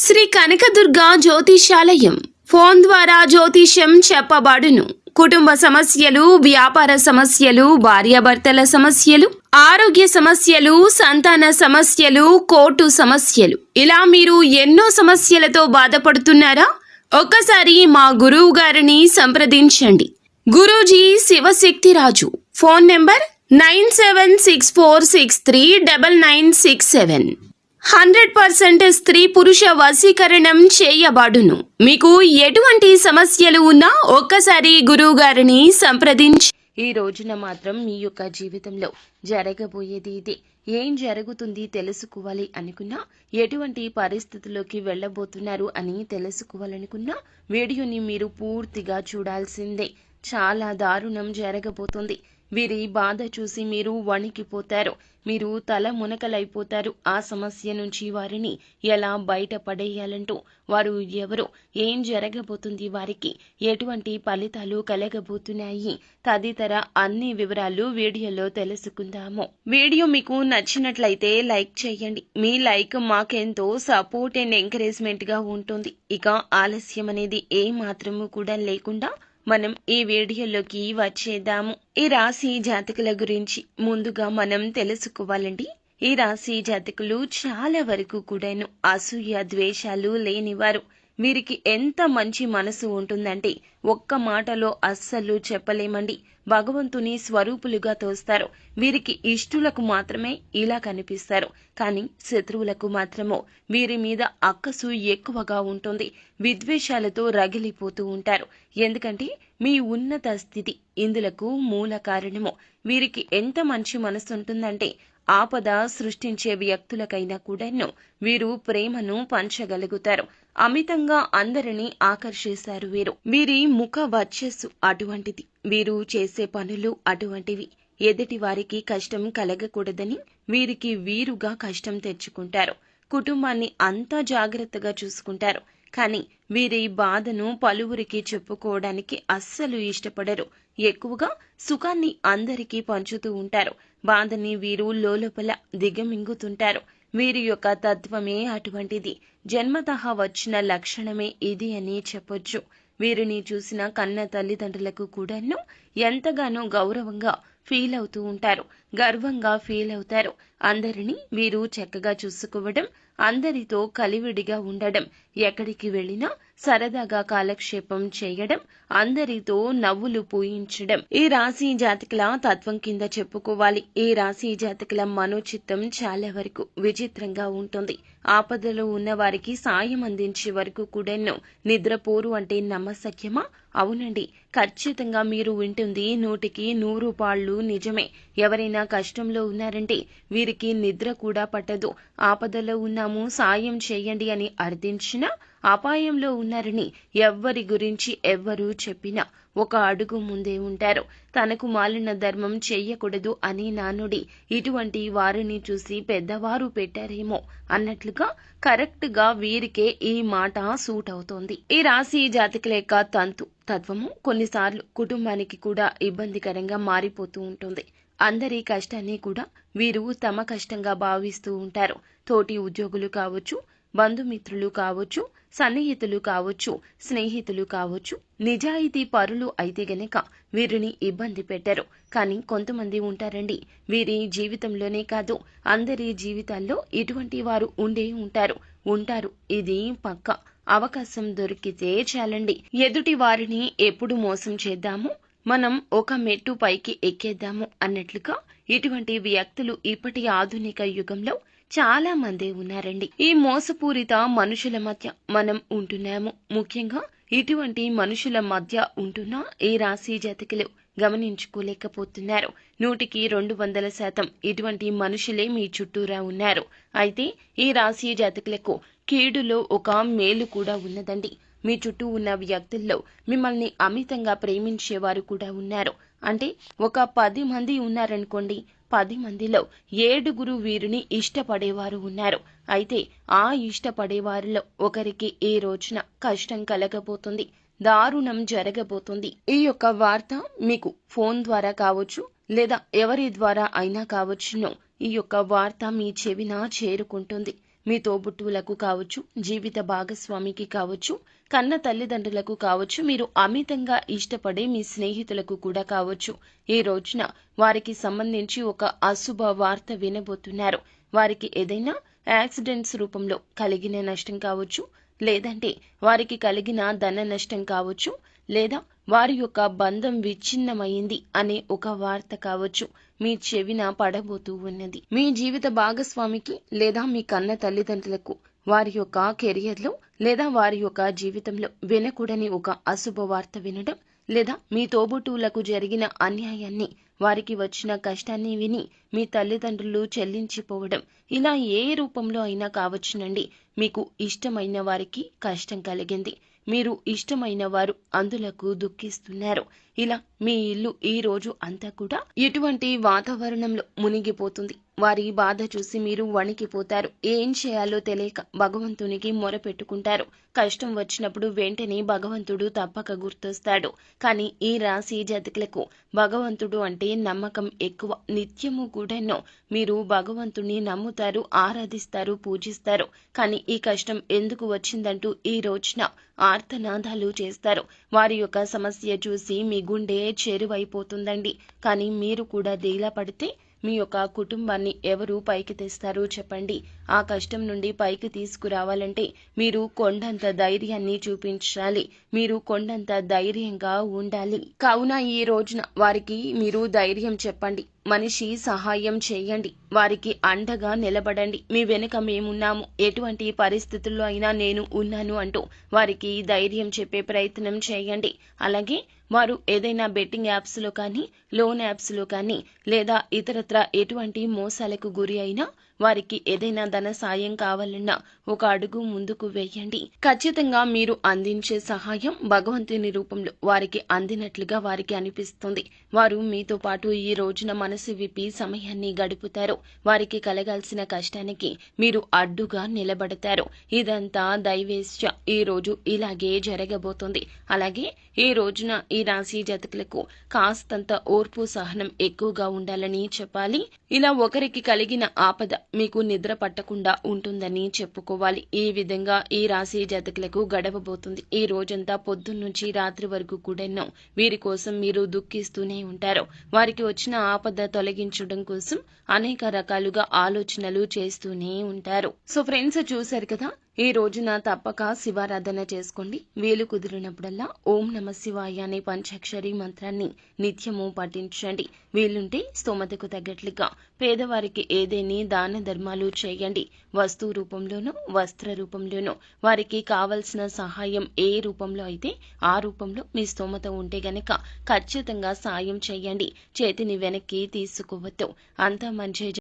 Shri Kanakadurga జ్యోతిషాలయం phone ద్వారా జ్యోతిష్యం చెప్పబడును. కుటుంబ సమస్యలు, వ్యాపార సమస్యలు, భార్యాభర్తల సమస్యలు, ఆరోగ్య సమస్యలు, సంతాన సమస్యలు, కోర్టు సమస్యలు, ఇలా మీరు ఎన్నో సమస్యలతో బాధపడుతున్నారా? ఒక్కసారి మా గురువు గారిని సంప్రదించండి. గురూజీ శివశక్తిరాజు. Phone number 9764639967. 100% స్త్రీ పురుష వశీకరణం చేయబడును. మీకు ఎటువంటి సమస్యలు ఉన్నా ఒక్కసారి గురువు గారిని సంప్రదించి. ఈ రోజున మాత్రం మీ యొక్క జీవితంలో జరగబోయేది ఇదే. ఏం జరుగుతుంది తెలుసుకోవాలి అనుకున్నా, ఎటువంటి పరిస్థితుల్లోకి వెళ్ళబోతున్నారు అని తెలుసుకోవాలనుకున్నా వీడియోని మీరు పూర్తిగా చూడాల్సిందే. చాలా దారుణం జరగబోతుంది. వీరి బాధ చూసి మీరు వణికిపోతారు. మీరు తల మునకలైపోతారు. ఆ సమస్య నుంచి వారిని ఎలా బయటపడేయాలంటూ, వారు ఎవరు, ఏం జరగబోతుంది, వారికి ఎటువంటి ఫలితాలు కలగబోతున్నాయి తదితర అన్ని వివరాలు వీడియోలో తెలుసుకుందాము. వీడియో మీకు నచ్చినట్లయితే లైక్ చేయండి. మీ లైక్ మాకెంతో సపోర్ట్ అండ్ ఎంకరేజ్మెంట్ గా ఉంటుంది. ఇక ఆలస్యం అనేది ఏ మాత్రము కూడా లేకుండా మనం ఈ వీడియోలోకి వచ్చేద్దాము. ఈ రాశి జాతకుల గురించి ముందుగా మనం తెలుసుకోవాలండి. ఈ రాశి జాతకులు చాలా వరకు కూడాను అసూయ ద్వేషాలు లేనివారు. వీరికి ఎంత మంచి మనసు ఉంటుందంటే ఒక్క మాటలో అస్సలు చెప్పలేమండి. భగవంతుని స్వరూపులుగా తోస్తారు. వీరికి ఇష్టులకు మాత్రమే ఇలా కనిపిస్తారు, కానీ శత్రువులకు మాత్రమో వీరి మీద అక్కసు ఎక్కువగా ఉంటుంది. విద్వేషాలతో రగిలిపోతూ ఉంటారు. ఎందుకంటే మీ ఉన్నత స్థితి ఇందులకు మూల కారణము. వీరికి ఎంత మంచి మనసు ఉంటుందంటే ఆపద సృష్టించే వ్యక్తులకైనా కూడాను వీరు ప్రేమను పంచగలుగుతారు. అమితంగా అందరినీ ఆకర్షిస్తారు. వీరి ముఖ వర్చస్సు అటువంటిది. వీరు చేసే పనులు అటువంటివి. ఎదుటి వారికి కష్టం కలగకూడదని వీరికి వీరుగా కష్టం తెచ్చుకుంటారు. కుటుంబాన్ని అంతా జాగ్రత్తగా చూసుకుంటారు. కానీ వీరి బాధను పలువురికి చెప్పుకోవడానికి అస్సలు ఇష్టపడరు. ఎక్కువగా సుఖాన్ని అందరికీ పంచుతూ ఉంటారు. బాధని వీరు లోలోపల దిగమింగుతుంటారు. వీరి యొక్క తత్వమే అటువంటిది. జన్మతః వచ్చిన లక్షణమే ఇది అని చెప్పొచ్చు. వీరిని చూసిన కన్న తల్లిదండ్రులకు కూడాను ఎంతగానో గౌరవంగా ఫీల్ అవుతూ ఉంటారు. గర్వంగా ఫీల్ అవుతారు. అందరినీ వీరు చక్కగా చూసుకోవడం, అందరితో కలివిడిగా ఉండడం, ఎక్కడికి వెళ్ళినా సరదాగా కాలక్షేపం చేయడం, అందరితో నవ్వులు పూయించడం ఈ రాశి జాతకుల తత్వం కింద చెప్పుకోవాలి. ఈ రాశి జాతకుల మనోచిత్తం చాలా వరకు విచిత్రంగా ఉంటుంది. ఆపదలో ఉన్న వారికి సాయం అందించే వరకు కూడాను నిద్రపోరు అంటే నమ్మశక్యమా? అవునండి, ఖచ్చితంగా మీరు వింటుంది 100కి 100 నిజమే. ఎవరైనా కష్టంలో ఉన్నారంటే వీరికి నిద్ర కూడా పట్టదు. ఆపదలో ఉన్నాము, సాయం చేయండి అని అర్థించినా, అపాయంలో ఉన్నారని ఎవ్వరి గురించి ఎవ్వరూ చెప్పినా ఒక అడుగు ముందే ఉంటారు. తనకు మాలిన ధర్మం చెయ్యకూడదు అని నానుడి. ఇటువంటి వారిని చూసి పెద్దవారు పెట్టారేమో అన్నట్లుగా కరెక్ట్ గా వీరికే ఈ మాట సూట్ అవుతోంది. ఈ రాశి జాతకుల యొక్క తత్వము కొన్నిసార్లు కుటుంబానికి కూడా ఇబ్బందికరంగా మారిపోతూ ఉంటుంది. అందరి కష్టాన్ని కూడా వీరు తమ కష్టంగా భావిస్తూ ఉంటారు. తోటి ఉద్యోగులు కావచ్చు, బంధుమిత్రులు కావచ్చు, సన్నిహితులు కావచ్చు, స్నేహితులు కావచ్చు, నిజాయితీ పరులు అయితే గనక వీరిని ఇబ్బంది పెట్టరు. కానీ కొంతమంది ఉంటారండి, వీరి జీవితంలోనే కాదు అందరి జీవితాల్లో ఇటువంటి వారు ఉంటారు. ఇది పక్కా. అవకాశం దొరికితే చాలండి, ఎదుటి వారిని ఎప్పుడు మోసం చేద్దాము, మనం ఒక మెట్టు పైకి ఎక్కేద్దాము అన్నట్లుగా ఇటువంటి వ్యక్తులు ఇప్పటి ఆధునిక యుగంలో చాలా మంది ఉన్నారండి. ఈ మోసపూరిత మనుషుల మధ్య మనం ఉంటున్నాము. ముఖ్యంగా ఇటువంటి మనుషుల మధ్య ఉంటున్న ఈ రాశి జాతకులు గమనించుకోలేకపోతున్నారు. 100కి 200% ఇటువంటి మనుషులే మీ చుట్టూరా ఉన్నారు. అయితే ఈ రాశి జాతకులకు కీడులో ఒక మేలు కూడా ఉన్నదండి. మీ చుట్టూ ఉన్న వ్యక్తుల్లో మిమ్మల్ని అమితంగా ప్రేమించేవారు కూడా ఉన్నారు. అంటే ఒక 10 మంది ఉన్నారనుకోండి, 10 మందిలో 7 వీరిని ఇష్టపడేవారు ఉన్నారు. అయితే ఆ ఇష్టపడేవారిలో ఒకరికి ఈ రోజున కష్టం కలగబోతుంది, దారుణం జరగబోతుంది. ఈ యొక్క వార్త మీకు ఫోన్ ద్వారా కావచ్చు, లేదా ఎవరి ద్వారా అయినా కావచ్చును, ఈ యొక్క వార్త మీ చెవిన చేరుకుంటుంది. మీ తోబుట్టువులకు కావచ్చు, జీవిత భాగస్వామికి కావచ్చు, కన్న తల్లిదండ్రులకు కావచ్చు, మీరు అమితంగా ఇష్టపడే మీ స్నేహితులకు కూడా కావచ్చు, ఈ రోజున వారికి సంబంధించి ఒక అశుభ వార్త వినబోతున్నారు. వారికి ఏదైనా యాక్సిడెంట్స్ రూపంలో కలిగిన నష్టం కావచ్చు, లేదంటే వారికి కలిగిన ధన నష్టం కావచ్చు, లేదా వారి యొక్క బంధం విచ్ఛిన్నమైంది అనే ఒక వార్త కావచ్చు మీ చెవిన పడబోతూ ఉన్నది. మీ జీవిత భాగస్వామికి లేదా మీ కన్న తల్లిదండ్రులకు వారి యొక్క కెరియర్లో లేదా వారి యొక్క జీవితంలో వినకూడని ఒక అశుభ వార్త వినడం, లేదా మీ తోబుట్టువులకు జరిగిన అన్యాయాన్ని, వారికి వచ్చిన కష్టాన్ని విని మీ తల్లిదండ్రులు చెల్లించిపోవడం, ఇలా ఏ రూపంలో అయినా కావచ్చునండి. మీకు ఇష్టమైన వారికి కష్టం కలిగింది, మీరు ఇష్టమైన వారు అందులకు దుఃఖిస్తున్నారు. ఇలా మీ ఇల్లు ఈ రోజు అంతా కూడా ఎటువంటి వాతావరణంలో మునిగిపోతుంది. వారి బాధ చూసి మీరు వణికిపోతారు. ఏం చేయాలో తెలియక భగవంతునికి మొరపెట్టుకుంటారు. కష్టం వచ్చినప్పుడు వెంటనే భగవంతుడు తప్పక గుర్తొస్తాడు. కానీ ఈ రాశి జాతకులకు భగవంతుడు అంటే నమ్మకం ఎక్కువ. నిత్యము కూడాను మీరు భగవంతుని నమ్ముతారు, ఆరాధిస్తారు, పూజిస్తారు. కానీ ఈ కష్టం ఎందుకు వచ్చిందంటూ ఈ రోజున ఆర్తనాదాలు చేస్తారు. వారి యొక్క సమస్య చూసి మీ గుండె చేరువైపోతుందండి. కానీ మీరు కూడా దిగులు పడితే మీ యొక్క కుటుంబాన్ని ఎవరు పైకి తెస్తారు చెప్పండి? ఆ కష్టం నుండి పైకి తీసుకురావాలంటే మీరు కొండంత ధైర్యాన్ని చూపించాలి. మీరు కొండంత ధైర్యంగా ఉండాలి. కావున ఈ రోజున వారికి మీరు ధైర్యం చెప్పండి. మనిషి సహాయం చేయండి. వారికి అండగా నిలబడండి. మీ వెనుక మేమున్నాము, ఎటువంటి పరిస్థితుల్లో అయినా నేను ఉన్నాను అంటూ వారికి ధైర్యం చెప్పే ప్రయత్నం చేయండి. అలాగే వారు ఏదైనా బెట్టింగ్ యాప్స్లో కానీ, లోన్ యాప్స్లో కానీ, లేదా ఇతరత్ర ఎటువంటి మోసాలకు గురి అయినా వారికి ఏదైనా ధన సాయం కావాలన్నా ఒక అడుగు ముందుకు వేయండి. ఖచ్చితంగా మీరు అందించే సహాయం భగవంతుని రూపంలో వారికి అందినట్లుగా వారికి అనిపిస్తుంది. వారు మీతో పాటు ఈ రోజున మనసు విప్పి సమయాన్ని గడుపుతారు. వారికి కలగాల్సిన కష్టానికి మీరు అడ్డుగా నిలబడతారు. ఇదంతా దైవేచ్ఛ. ఈ రోజు ఇలాగే జరగబోతుంది. అలాగే ఈ రోజున ఈ రాశి జాతకులకు కాస్తంత ఓర్పు సహనం ఎక్కువగా ఉండాలని చెప్పాలి. ఇలా ఒకరికి కలిగిన ఆపద మీకు నిద్ర పట్టకుండా ఉంటుందని చెప్పుకోవాలి. ఈ విధంగా ఈ రాశి జాతకులకు గడవబోతుంది. ఈ రోజంతా పొద్దున్నుంచి రాత్రి వరకు కూడా వీరి కోసం మీరు దుఃఖిస్తూనే ఉంటారు. వారికి వచ్చిన ఆపద తొలగించడం కోసం అనేక రకాలుగా ఆలోచనలు చేస్తూనే ఉంటారు. సో ఫ్రెండ్స్, చూశారు కదా, ఈ రోజున తప్పక శివారాధన చేసుకోండి. వీలు కుదిరినప్పుడల్లా ఓం నమ శివాయ అనే పంచాక్షరి మంత్రాన్ని నిత్యము పఠించండి. వీలుంటే స్తోమతకు తగ్గట్లుగా పేదవారికి ఏదేని దాన ధర్మాలు చేయండి. వస్తు రూపంలోనూ, వస్త్ర రూపంలోనూ వారికి కావలసిన సహాయం ఏ రూపంలో అయితే ఆ రూపంలో మీ స్తోమత ఉంటే గనక ఖచ్చితంగా సాయం చేయండి. చేతిని వెనక్కి తీసుకోవద్దు. అంతా మంచి